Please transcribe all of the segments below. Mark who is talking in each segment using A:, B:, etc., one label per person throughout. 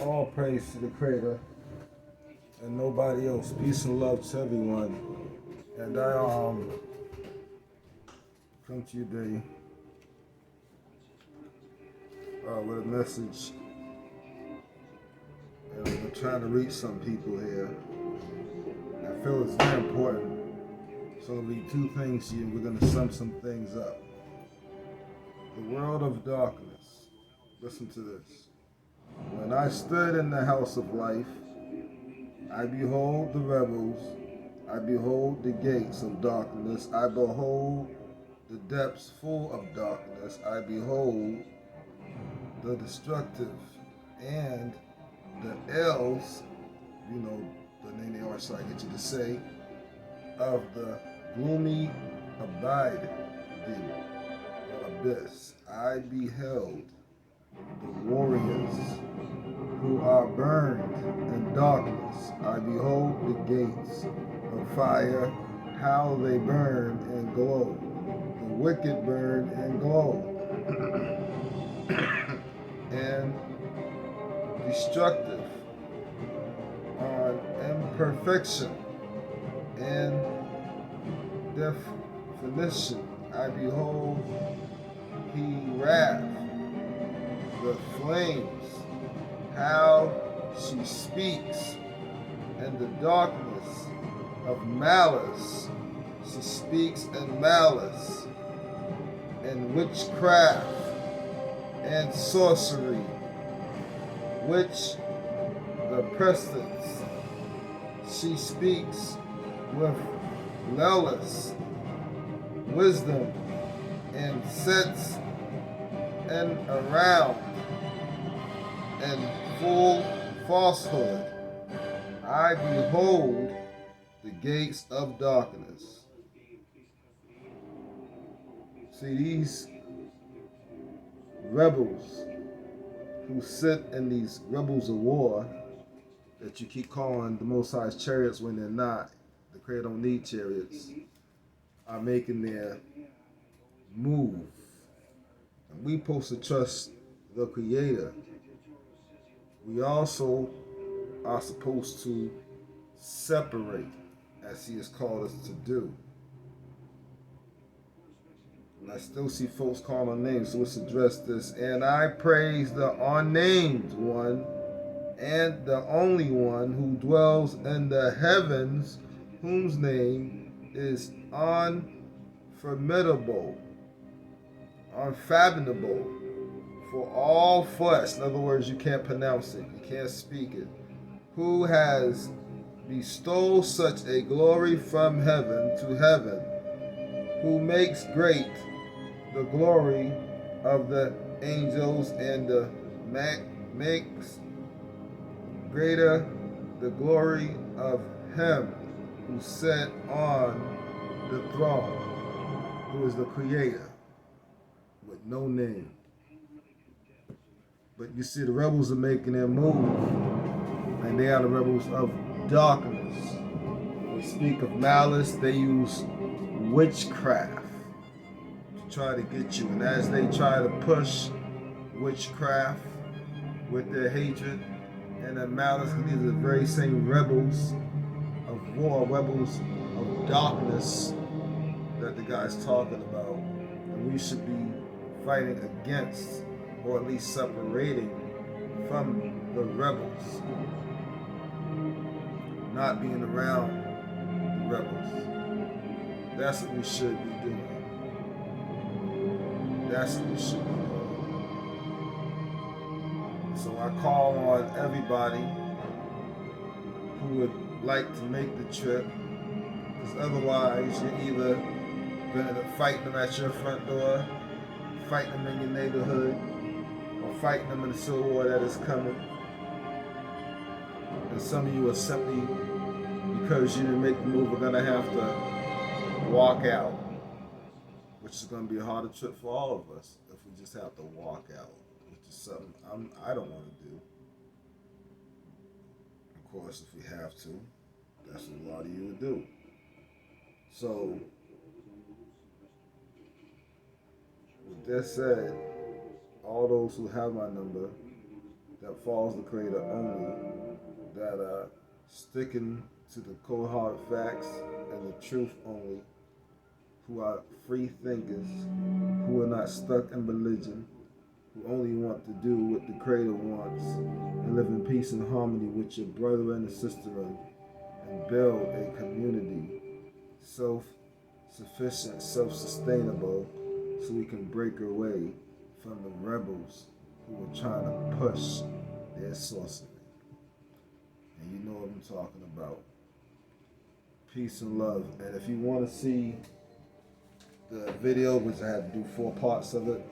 A: All praise to the Creator and nobody else. Peace and love to everyone. And I come to you today with a message, and I'm trying to reach some people here. I feel it's very important. So there'll be two things here. We're going to sum some things up. The world of darkness. Listen to this. When I stood in the house of life, I behold the rebels, I behold the gates of darkness, I behold the depths full of darkness, I behold the destructive and the ills, you know, the name they always try to get you to say, of the gloomy abide the abyss. I beheld the warriors who are burned in darkness. I behold the gates of fire, how they burn and glow. The wicked burn and glow. And destructive on imperfection and definition. I behold he wrath, the flames, how she speaks in the darkness of malice. She speaks in malice and witchcraft and sorcery, which the persons she speaks with lawless wisdom and sets and around and full falsehood. I behold the gates of darkness. See, these rebels who sit in these rebels of war that you keep calling the Most High's chariots when they're not, the Creator don't need chariots, are making their move. And we supposed to trust the Creator. We also are supposed to separate, as He has called us to do. And I still see folks calling names, so let's address this. And I praise the unnamed one and the only one who dwells in the heavens, whose name is unformidable, unfathomable for all flesh. In other words, you can't pronounce it, you can't speak it. Who has bestowed such a glory from heaven to heaven, who makes great the glory of the angels and makes greater the glory of him who sat on the throne, who is the Creator with no name. But you see, the rebels are making their move, and they are the rebels of darkness. They speak of malice, they use witchcraft to try to get you. And as they try to push witchcraft with their hatred and their malice, these are the very same rebels of war, rebels of darkness that the guy's talking about. And we should be fighting against, or at least separating from the rebels, not being around the rebels. That's what we should be doing. That's what we should be doing. So I call on everybody who would like to make the trip, because otherwise you're either going to end up fighting them at your front door, fighting them in your neighborhood, or fighting them in the civil war that is coming. And some of you are simply, because you didn't make the move, are going to have to walk out, which is going to be a harder trip for all of us if we just have to walk out, which is something I don't want to do. Of course, if we have to, that's what a lot of you would do. So, with that said, all those who have my number that follows the Creator only, that are sticking to the cold hard facts and the truth only, who are free thinkers, who are not stuck in religion, who only want to do what the Creator wants and live in peace and harmony with your brother and sister and build a community self-sufficient, self-sustainable, so we can break away from the rebels who are trying to push their sorcery. And you know what I'm talking about. Peace and love. And if you want to see the video, which I had to do 4 parts of it,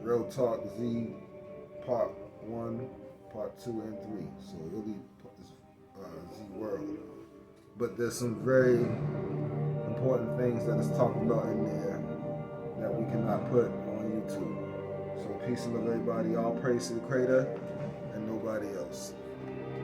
A: Real Talk Z Part 1, Part 2, and 3. So really Z World. But there's some very important things that is talked about in there that we cannot put on YouTube. So peace and love everybody. All praise to the Creator and nobody else.